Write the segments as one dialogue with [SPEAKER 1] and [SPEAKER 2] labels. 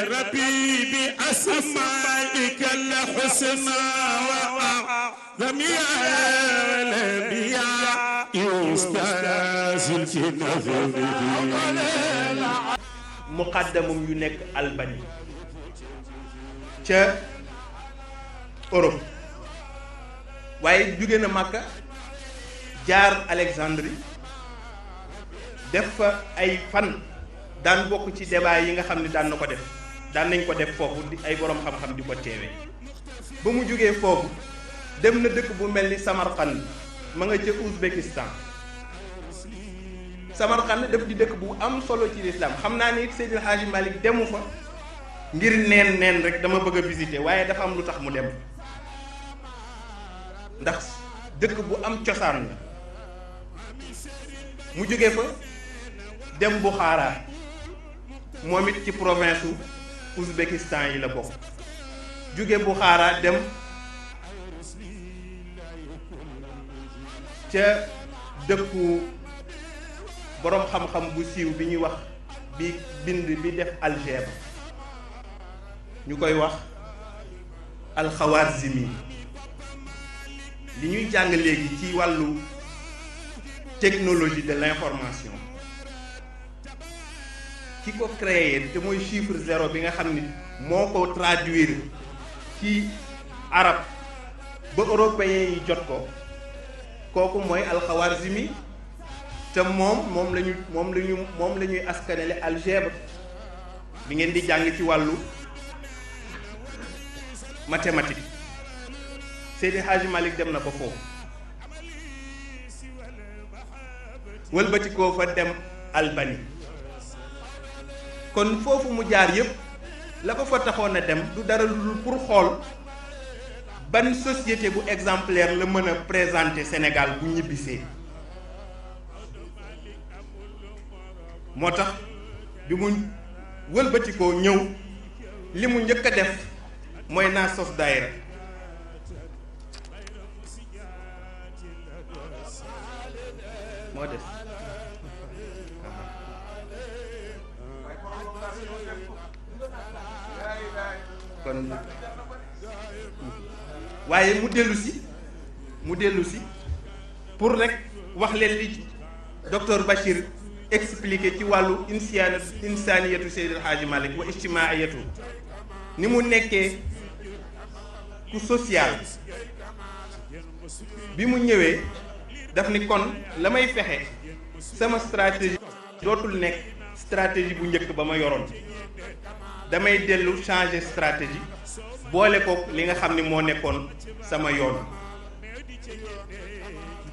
[SPEAKER 1] ربي بأسمائك الحسنى وأعظم يا الأنبياء يستاذن في نظره
[SPEAKER 2] muqaddamum yu nekk Albanie ca Europe waaye jóge na Makka jaar Alexandrie def fa ay fan daan bokk ci débat yi nga xam ne daan nañ ko def foofu di ay boroom xam-xam di ko teewee ba mu jógee foofu dem na dëkk bu mel ni Samarkand ma nga ca Ouzbékistan Samarkand daf di dëkk bu am solo ci lislaam xam naa ni Seydil Hadji Malick demu fa ngir neen rek dama bëgg a visiter waaye dafa am lu tax mu dem ndax dëkk bu am cosaan la mu jóge fa dem Bukhara moom it ci province u Ouzbékistan yi la bokk jóge Bukhara dem ca dëkku boroom xam-xam bu siiw bi ñuy wax bi bind bi def algèbre ñu koy wax alxawaarzimi li ñuy jàng léegi ci wàllu technologie de l'information ki ko créé te mooy chiffre zéro bi nga xam ni moo ko traduire ci arab ba européens yi jot ko kooku mooy alxawaarzimi te moom la ñuy askanele algèbre bi ngeen di jàng ci wàllu mathématique Seydi Hadji Malick dem na ba foofu wëlbatikoo fa dem Albanie kon foofu mu jaar yépp la ko fa taxoon a dem du dara lu dul pour xool ban société bu exemplaire la mën a présenter Sénégal bu ñibbisee moo tax bi mu wëlbatikoo ñëw li mu njëkk a def mooy naa sos daayira moo des kon waaye mu dellu si pour rek wax leen li docteur Bachir expliqué ci wàllu insaaniyatu Seydil Hadji Malick wa ijtimaiyatu ni mu nekkee ku social bi mu ñëwee daf ni kon la may fexe sama stratégie dootul nekk stratégie bu njëkk ba ma yoroon damay dellu changer stratégie boole ko li nga xam ni moo nekkoon sama yoon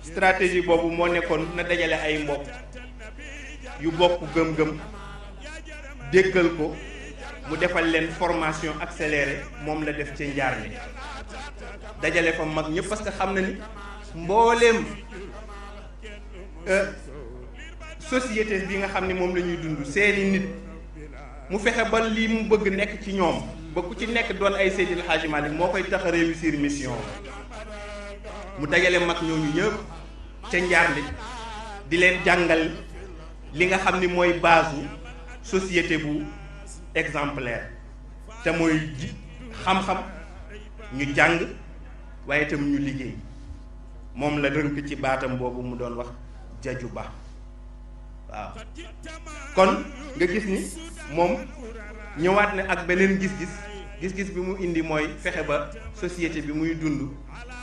[SPEAKER 2] stratégie boobu moo nekkoon na dajale ay mbokk yu bokk gëm-gëm déggal ko mu defal leen formation accélérée moom la def ci njaar mi dajale fa mag ñëpp parce que xam na ni mbooleem société bi nga xam ni moom la ñuy dund seeni nit mu fexe ba lii mu bëgg nekk ci ñoom ba ku ci nekk doon ay Seydil Hadji Malick moo koy tax a réussir mission mu dajale mag ñooñu ñëpp ca njaar li di leen jàngal li nga xam ni mooy base société bu exemplaire te mooy xam-xam ñu jàng waaye itam ñu liggéey moom la rënk ci baatam boobu mu doon wax jaju ba waaw kon nga gis ni moom ñëwaat na ak beneen gis-gis bi mu indi mooy fexe ba société bi muy dund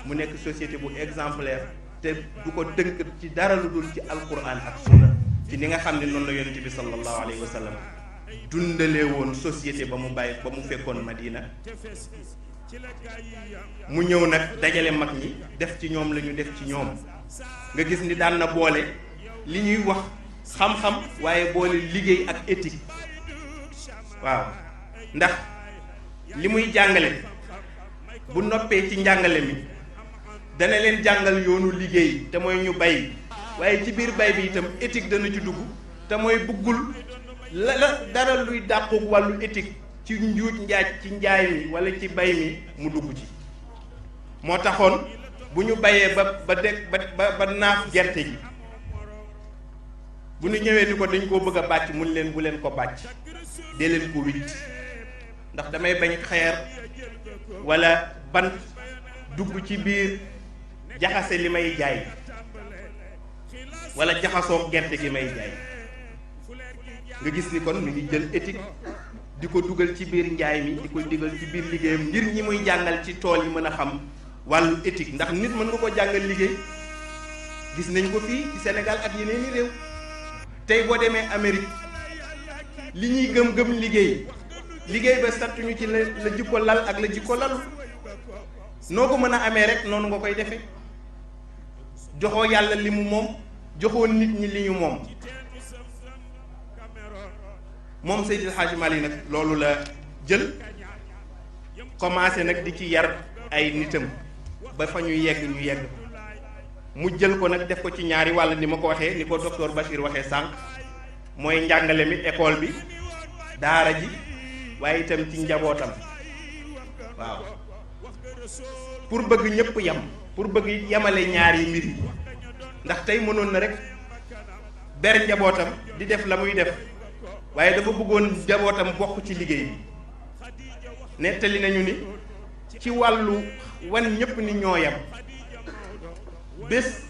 [SPEAKER 2] mu nekk société bu exemplaire te du ko tënk ci dara lu dul ci alquran ak sunna ci ni nga xam ne noonu la yonent bi sallallahu alayhi wa sallam dundalee woon société ba mu bàyyi ba mu fekkoon Madina mu ñëw nag dajale mag ñi def ci ñoom la ñu def ci ñoom nga gis ni daan na boole li ñuy wax xam-xam waaye boole liggéey ak éthique waaw ndax li muy jàngale bu noppee ci njàngale mi dana leen jàngal yoonu liggéey te mooy ñu bay waaye ci biir bay bi itam éthique dana ci dugg te mooy buggul la dara luy dàqu wàllu éthique ci njuuj njaaj ci njaay mi wala ci bay mi mu dugg ci moo taxoon bu ñu bayee ba naaf gerte gi bu ñu ñëwee ni ko dañ koo bëgg a bàcc mun leen bu leen ko bàcc dee leen ko witt ndax damay bañ xeer walla bant dugg ci biir jaxase li may jaay walla jaxasoo gerte gi may jaay. nga gis ni kon mi ngi jël éthique di ko dugal ci biir njaay mi di ko digal ci biir liggéeyam ngir ñi muy jàngal ci tool yi mën a xam wàllu éthique ndax nit mën nga ko jàngal liggéey. gis nañ ko fii ci Sénégal ak yeneeni réew tey boo demee Amérique li ñuy gëm-gëm liggéey ba sattuñu ci la jikko lal ak la jikko lalu noo ko mën a amee rek noonu nga koy defe joxoo yàlla li mu moom joxoo nit ñi li ñu moom Seydil Hadji Malick nag loolu la jël commencé nag di ci yar ay nitam ba fa ñu yegg mu jël ko nag def ko ci ñaari wàll ni ma ko waxee ni ko docteur Bachir waxee sànq mooy njàngale mi école bi daara ji waaye itam ci njabootam waaw pour bëgg ñëpp yam pour bëgg yamale ñaari mbir yi ndax tey mënoon na rek ber njabootam di def la muy def waaye dafa bëggoon njabootam bokk ci liggéey bi nettali nañu ni ci wàllu wan ñëpp ni ñoo yam bés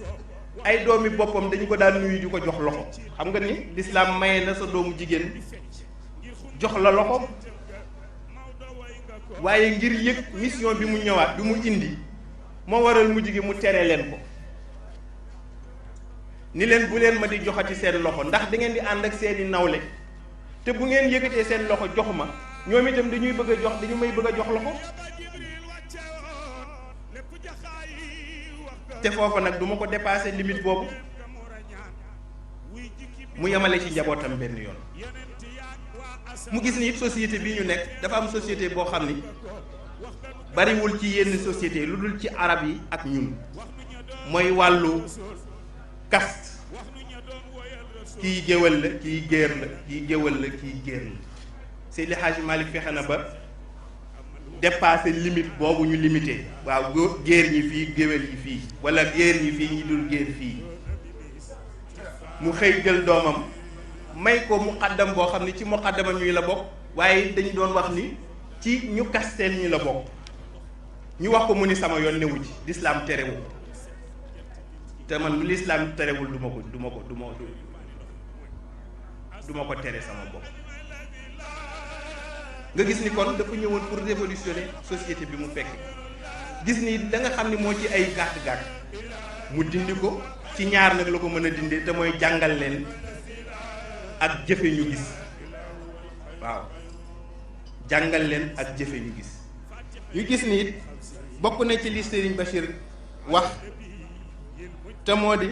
[SPEAKER 2] ay doomi boppam dañu ko daan nuyu di ko jox loxo xam nga ni lislaam maye na sa doomu jigéen jox la loxo waaye ngir yëg mission bi mu ñëwaat bi mu indi moo waral mujj gi mu tere leen ko ni leen bu leen ma di joxati seen loxo ndax da ngeen di ànd ak seeni nawle te bu ngeen yëkkatee seen loxo jox ma ñoom itam dañu may bëgg a jox loxo te foofa nag du ma ko dépasser limite boobu mu yemale ci njabootam benn yoon mu gis ni it société bii ñu nekk dafa am société boo xam ni bariwul ci yenn société lu dul ci arab yi ak ñun mooy wàllu caste kii géwël la kii géer la kii géwël la kii géer la Seydi Hadji Malick fexe na ba dépasser limite boobu ñu limité waaw géer ñi fii géwél yi fii wala géer ñi fii ñi dul géer fii mu xëy jël doomam may ko muqaddam boo xam ne ci muqaddamam ñuy la bokk waaye dañu doon wax ni ci ñu kasteel ñi la bokk ñu wax ko mu ni sama yoon newu ci lislaam terewul te man lu lislaam terewul du ma ko tere sama bopp nga gis ni kon dafa ñëwoon pour révolutionner société bi mu fekk gis ni da nga xam ni moo ci ay gàtt-gàtt mu dindi ko ci ñaar nag la ko mën a dindee te mooy jàngal leen ak jëfe ñu gis waaw jàngal leen ak jëfe ñu gis ni it bokk na ci li Serigne Bachir wax te moo di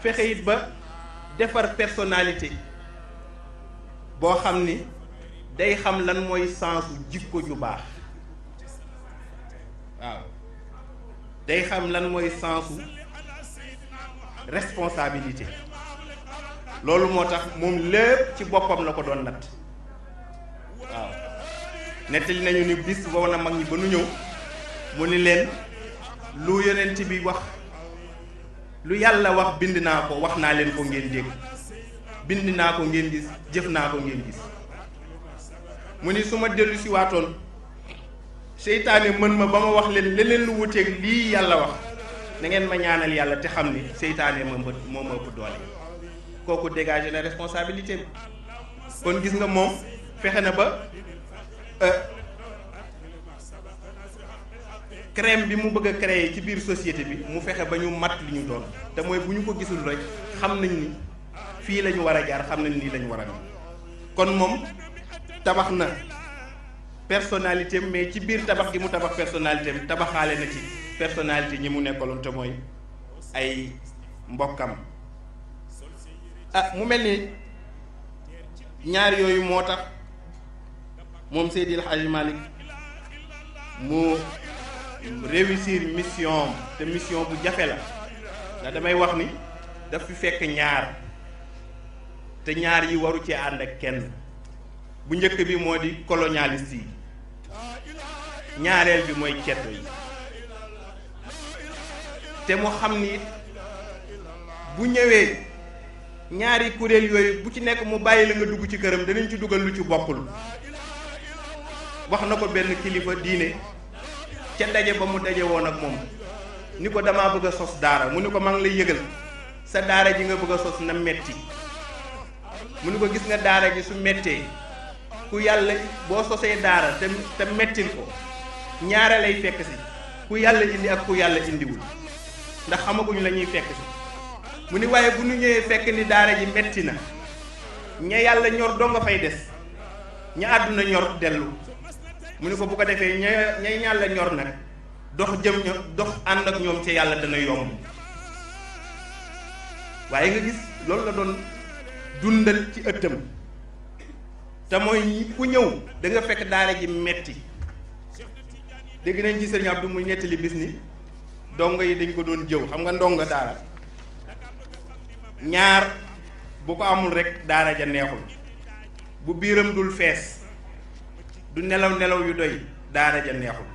[SPEAKER 2] fexe it ba defar personnalité boo xam ni day xam lan mooy sensu jikko ju baax waaw day xam lan mooy sensu responsabilité loolu moo tax moom lépp ci boppam la ko doon natt waaw nettali nañu ni bis boo na mag ñi ba nu ñëw mu ni leen lu yonent bi wax lu yàlla wax bind naa ko wax naa leen ko ngeen dégg bind naa ko ngeen gis jëf naa ko ngeen gis mu ni su ma dellu si waatoon seytaane mën ma ba ma wax leen leneen lu wuteeg lii yàlla wax na ngeen ma ñaanal yàlla te xam ni seytaane moo ma ëpp doole kooku dégagé na responsabilité bi kon gis nga moom fexe na ba crème bi mu bëgg a créer ci biir société bi mu fexe ba ñu mat li ñu doon te mooy bu ñu ko gisul rek xam nañ ni fii la ñu war a jaar xam nañ nii la ñu war a ni kon moom tabax na personnalité mais ci biir tabax gi mu tabax personnalité am tabaxaale na ci personnalité ñi mu nekkaloon te mooy ay mbokkam mu mel ni ñaar yooyu moo tax moom Seydil Hadji Malick mu réussir mission te mission bu jafe la ndax damay wax ni daf fi fekk ñaar te ñaar yi waru ci ànd ak kenn bu njëkk bi moo di colonialiste yi ñaareel bi mooy ceddo yi te mu xam ni bu ñëwee ñaari kuréel yooyu bu ci nekk mu bàyyi la nga dugg ci këram danañ ci dugal lu ci bokkul wax na ko benn kilifa diine ca daje ba mu daje woon ak moom ni ko damaa bëgg a sos daara mu ni ko maa ngi lay yëgal sa daara ji nga bëgg a sos na metti mu ni ko gis nga daara ji su mettee ku yàlla boo sosee daara te mettil ko ñaare lay fekk si ku yàlla indi ak ku yàlla indiwul ndax xamaguñu la ñuy fekk si mu ni waaye bu ñu ñëwee fekk ni daara ji metti na ña yàlla ñor doo nga fay des ña àdduna ñor dellu mu ni ko bu ko defee ñay yàlla ñor nag dox ànd ak ñoom ca yàlla dana yomb waaye nga gis loolu la doon dundal ci ëttam te mooy ku ñëw da nga fekk daara ji metti dégg nañ ci Sëriñ Abdou muy nettali bis ni dongo yi dañ ko doon jëw xam nga ndongo daara ñaar bu ko amul rek daara ja neexul bu biiram dul fees du nelaw yu doy daara ja neexul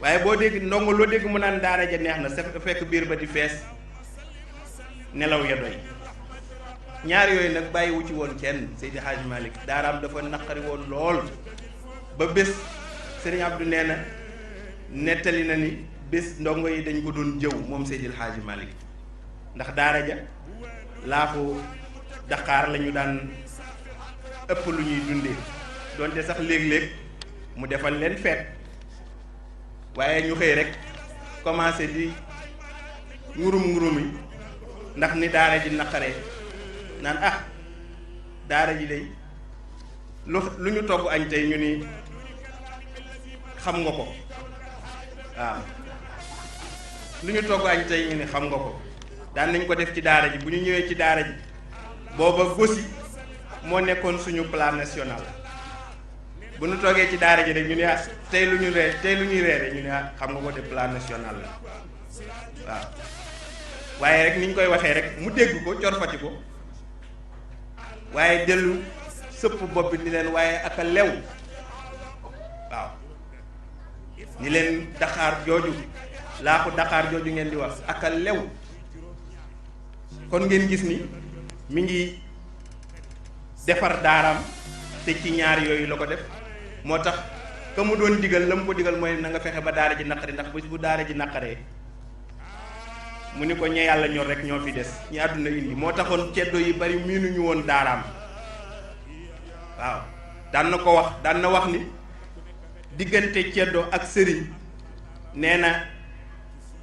[SPEAKER 2] waaye boo dégg ndongo loo dégg mu naan daara ja neex na sa fekk biir ba di fees nelaw ya doy ñaar yooyu nag bàyyiwu ci woon kenn Seydi Hadji Malick daaraam dafa naqari woon lool ba bés Sëriñ Abdou nee na nettali na ni bés ndongo yi dañ ko doon jëw moom Seydi Hadji Malick ndax daara ja laafu Dakar la ñu daan ëpp lu ñuy dundee donte sax léeg-léeg mu defal leen feet waaye ñu xëy rek commencé di ngurum yi ndax ni daara ji naqaree naan daara ji day lu ñu togg añ tey ñu ni xam nga ko waaw lu ñu togg añ tey ñu ni xam nga ko daan nañ ko def ci daara ji bu ñu ñëwee ci daara ji booba gosi moo nekkoon suñu plan national bu ñu toogee ci daara ji rek ñu ne tey lu ñuy reere ñu ne xam nga ko de plan national la waaw waaye rek ni ñu koy waxee rek mu dégg ko corfati ko waaye dellu sëpp bopp bi ni leen waaye ak a lew waaw ni leen Dakar jooju laa ko Dakar jooju ngeen di wax ak a lew kon ngeen gis ni mi ngi defar daaraam te ci ñaar yooyu la ko def moo tax ka mu doon digal la mu ko digal mooy na nga fexe ba daara ji naqari ndax bu daara ji naqaree mu ni ko ña yàlla ñor rek ñoo fi des ñi àdduna indi moo taxoon ceddo yi bari miinuñu woon daaraam waaw daan na wax ni diggante ceddo ak sëriñ nee na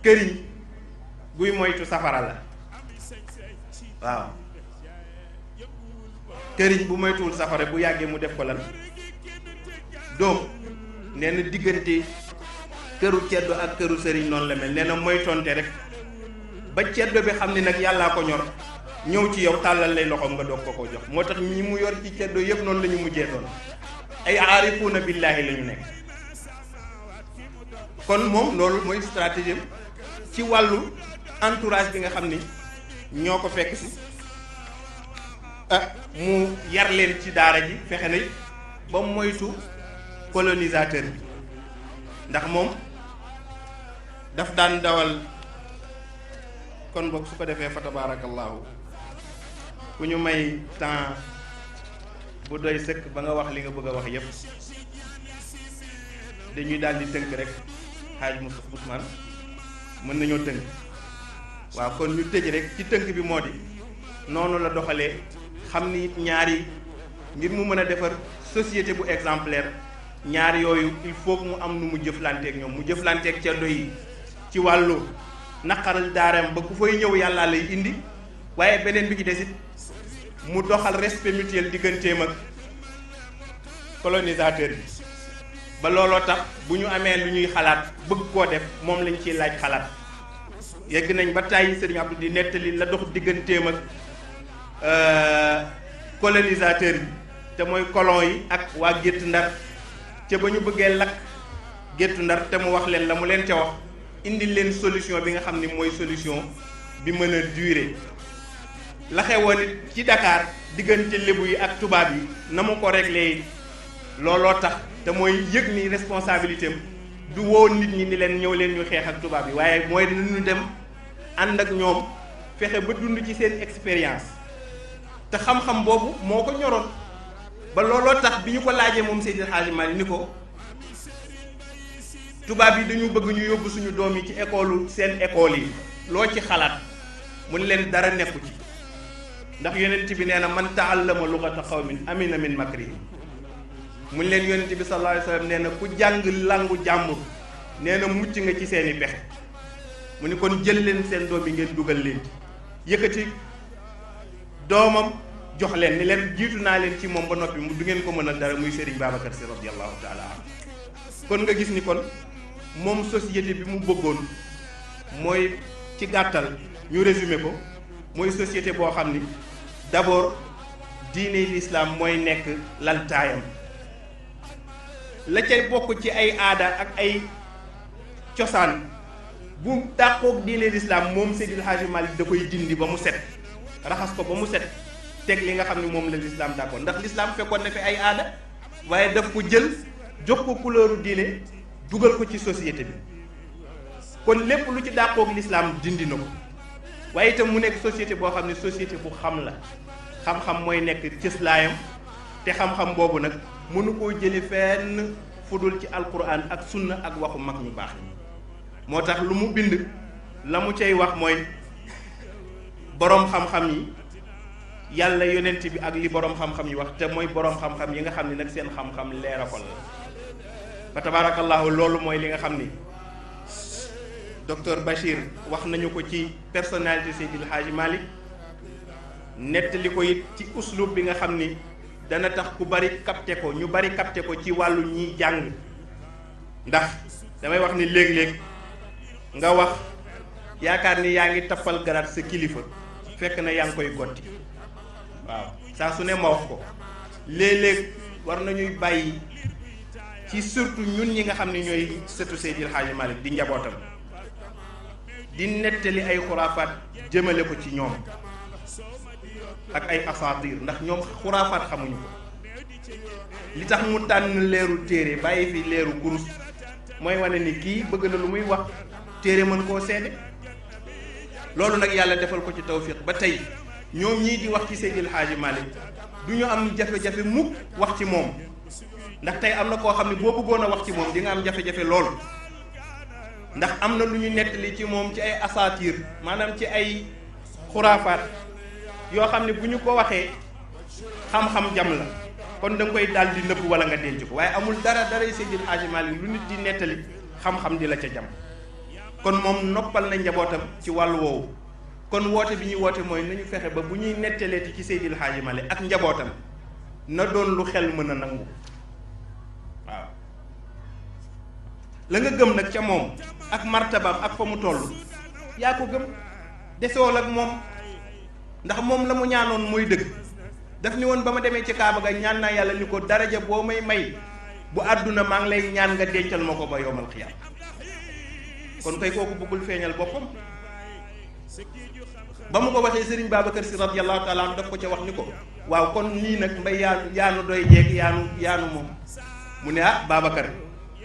[SPEAKER 2] këriñ guy moytu safara la waaw këriñ bu moytuwul safara bu yàggee mu def ko lan doom nee na diggante këru ceddo ak këru sëriñ noonu la mel nee na moytonte rek ba ceddo bi xam ni nag yàllaa ko ñor ñëw ci yow tàllal lay loxoom nga doog ko jox moo tax ñi mu yor ci ceddo yëpp noonu la ñu mujjee doon ay aarifuuna billaahi la ñu nekk kon moom loolu mooy stratégie ci wàllu entourage bi nga xam ni ñoo ko fekk si mu yar leen ci daara ji fexe na ba moytu colonisateur bi ndax moom daf daan dawal kon boog su ko defee fa tabaarakallaahu ku ñu may temps bu doy sëkk ba nga wax li nga bëgg a wax yépp dañuy daal di tënk rek xaaj Ousmane mën nañoo tënk waaw kon ñu tëj rek ci tënk bi moo di noonu la doxalee xam ni ñaari ngir mu mën a defar société bu exemplaire ñaar yooyu il faut que mu am nu mu jëflanteeg ñoom mu jëflanteeg ceddo yi ci wàllu naqaral daaram ba ku fay ñëw yàllaa lay indi waaye beneen bi ci desit mu doxal respect mutuel digganteem ak colonisateur bi ba looloo tax bu ñu amee lu ñuy xalaat bëgg koo def moom lañ ciy laaj xalaat yegg nañ ba tàyyi Serigne Abdou di nettali la dox digganteem ak colonisateur bi te mooy colon yi ak waa Gétt Ndar ca ba ñu bëggee lakk Géttu Ndar te mu wax leen la mu leen ca wax indi leen solution bi nga xam ni mooy solution bi mën a durer la xewoon it ci Dakar diggante lébu yi ak tubaab yi na mu ko réglé looloo tax te mooy yëg ni responsabilité am du woo nit ñi ni leen ñëw leen ñu xeex ak tubaab yi waaye mooy ñu dem ànd ak ñoom fexe ba dund ci seen expérience te xam-xam boobu moo ko ñoroon ba looloo tax bi ñu ko laajee moom Seydil Hadji Malick ni ko tubaab yi dañu bëgg ñu yóbbu suñu doom yi ci seen école yi loo ci xalaat mu ne leen dara nekku ci ndax yonent bi nee na man taallama lughata qawmin amina min makrihim mu ne leen yonent bi sallallahu alayhi wa sallam nee na ku jàng langu jàmbur nee na mucc nga ci seeni pexe mu ni kon jël leen seen doom yi ngeen dugal leen ci yëkkati doomam jox leen ni leen jiitu naa leen ci moom ba noppi mu du ngeen ko mën a dara muy Serigne Babacar Sy radiyallahu taala anhu kon nga gis ni kon moom société bi mu bëggoon mooy ci gàttal ñu résumé ko mooy société boo xam ni d'abord diine l'islam mooy nekk laltaayam la cay bokk ci ay aada ak ay cosaan bu dàqoog diine l'islam moom Seydil Hadji Malick da koy dindi ba mu set raxas ko ba mu set teg li nga xam ne moom la l'islam d'accord ndax l'islam fekkoon na fi ay aada waaye daf ko jël jox ko couleuru diine dugal ko ci société bi kon lépp lu ci dàqoog l'islam dindi na ko waaye itam mu nekk société boo xam ne société bu xam la xam-xam mooy nekk cëslaayam te xam-xam boobu nag mënu koo jëli fenn fudul ci alquran ak sunna ak waxu mag ñu baax ñi moo tax lu mu bind la mu cay wax mooy boroom xam-xam yi yàlla yonent bi ak li boroom xam-xam yi wax te mooy boroom xam-xam yi nga xam ne nag seen xam-xam leerafal la fa tabarakallahu loolu mooy li nga xam ni docteur Bachir wax nañu ko ci personnalité Seydil Hadji Malick nettali ko it ci uslub bi nga xam ni dana tax ku bari capté ko ñu bari capté ko ci wàllu ñiy jàng ndax damay wax ni léeg-léeg nga wax yaakaar ni yaa ngi tappal garaat sa kilifa fekk na yaa ngi koy gotti waaw saa su ne ma wax ko léeg-léeg war nañuy bàyyi ci surtout ñun ñi nga xam ne ñooy sëtu Seydil Hadji Malick di njabootam di nettali ay xuraafaat jëmale ko ci ñoom ak ay asaatir ndax ñoom xuraafaat xamuñu ko li tax mu tànn leeru téere bàyyi fi leeru kurus mooy wane ni kii bëgg na lu muy wax téere mën koo seede loolu nag yàlla defal ko ci tawfiq ba tey ñoom ñii di wax ci Seydil Hadji Malick du ñu am jafe-jafe mukk wax ci moom ndax tey am na koo xam ne boo bëggoon a wax ci moom di nga am jafe-jafe lool ndax am na lu ñu nettali ci moom ci ay asaatir maanaam ci ay xuraafaat yoo xam ne bu ñu ko waxee xam-xam jam la kon da nga koy daal di nëbb wala nga denc ko waaye amul dara Seydil Hadji Malick lu nit di nettali xam-xam di la ca jam kon moom noppal na njabootam ci wàllu woowu kon woote bi ñuy woote mooy nañu fexe ba bu ñuy nettaleeti ci Seydil Hadji Malick ak njabootam na doon lu xel mën a nangu waaw la nga gëm nag ca moom ak martabaam ak fa mu toll yaa ko gëm desool ak moom ndax moom la mu ñaanoon mooy dëgg daf ni woon ba ma demee ci Kaaba ga ñaan naa yàlla ni ko daraja boo may bu àdduna maa ngi lay ñaan nga dencal ma ko ba yowmal xiyaam kon kay kooku bëggul feeñal boppam ba mu ko waxee Serigne Babacar Sy radiyallahu taala anhu daf ko ca wax ni ko waaw kon nii nag mbay yaanu doy jeeg yaanu moom mu ne ah Babacar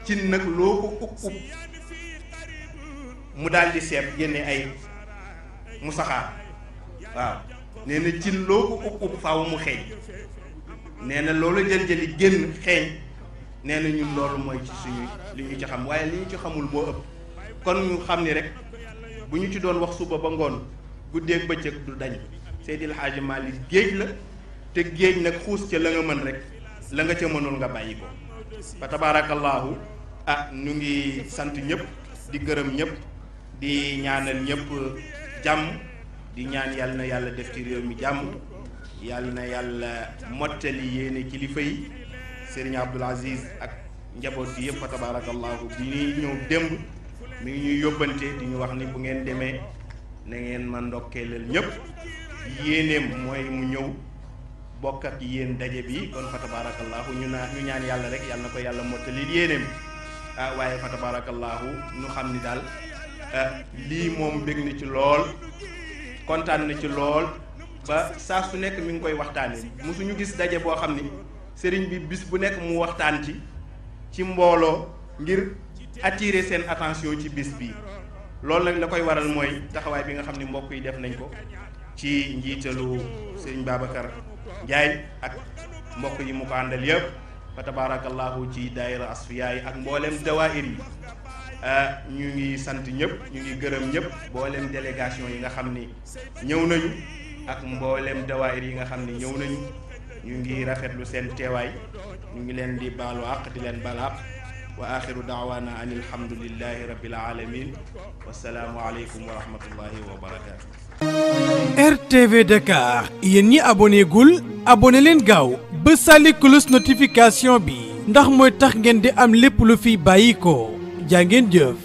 [SPEAKER 2] cin nag loo ko ub mu daal di seeb génne ay mu saxaar waaw nee na cin loo ko ub faaw mu xeeñ nee na loolu jël-jëli génn xeeñ nee na ñun loolu mooy ci suñu li ñu ci xam waaye li ñu ci xamul moo ëpp kon ñu xam ni rek bu ñu ci doon wax suba ba ngoon guddeeg bëccëg du dañ Seydil Hadji Malick géej la te géej nag xuus ca la nga mën rek la nga ca mënul nga bàyyi ko fa tabaarakallaahu ñu ngi sant ñëpp di gërëm ñëpp di ñaanal ñëpp jàmm di ñaan yàlla na yàlla def ci réew mi jàmm yàlla na yàlla mottali yéene kilifa yi Serigne Abdoul Aziz ak njaboot gi yëpp fa tabaarakallaahu bi ñuy ñëw démb mi ngi ñuy yóbbante di ñu wax ni bu ngeen demee na ngeen ma ndokkeelal ñëpp yéeneem mooy mu ñëw bokk ak yéen daje bi kon fa tabaarakallaahu ñu ñaan yàlla rek yàlla na ko yàlla mottali yéeneem waaye fa tabaarakallaahu ñu xam ni daal lii moom bég na ci lool kontaan na ci lool ba saa su nekk mi ngi koy waxtaane mosuñu gis daje boo xam ni sëriñ bi bis bu nekk mu waxtaan ci mbooloo ngir attirer seen attention ci bis bi loolu nag la koy waral mooy taxawaay bi nga xam ni mbokk yi def nañ ko ci njiitalu sëriñ Babacar Ndiaye ak mbokk yi mu ko àndal yëpp fa tabarakallahu ci daayira asfiya yi ak mboolem dawaayir yi ñu ngi sant ñëpp ñu ngi gërëm ñëpp mboolem délégation yi nga xam ni ñëw nañu ak mboolem dawaayir yi nga xam ni ñëw nañu ñu ngi rafetlu seen teewaay ñu ngi leen di baalu àq di leen baal àq wa axiru daawaana an alhamdulillahi rabbil alamin wasalaamu aleykum wa rahmatullahi wa barakatu.
[SPEAKER 3] RTV Dakar yéen ñi abonné gul abonné leen gaaw ba sàlli cloche notification bi ndax mooy tax ngeen di am lépp lu fi bàyyi ko jaa ngeen jëf.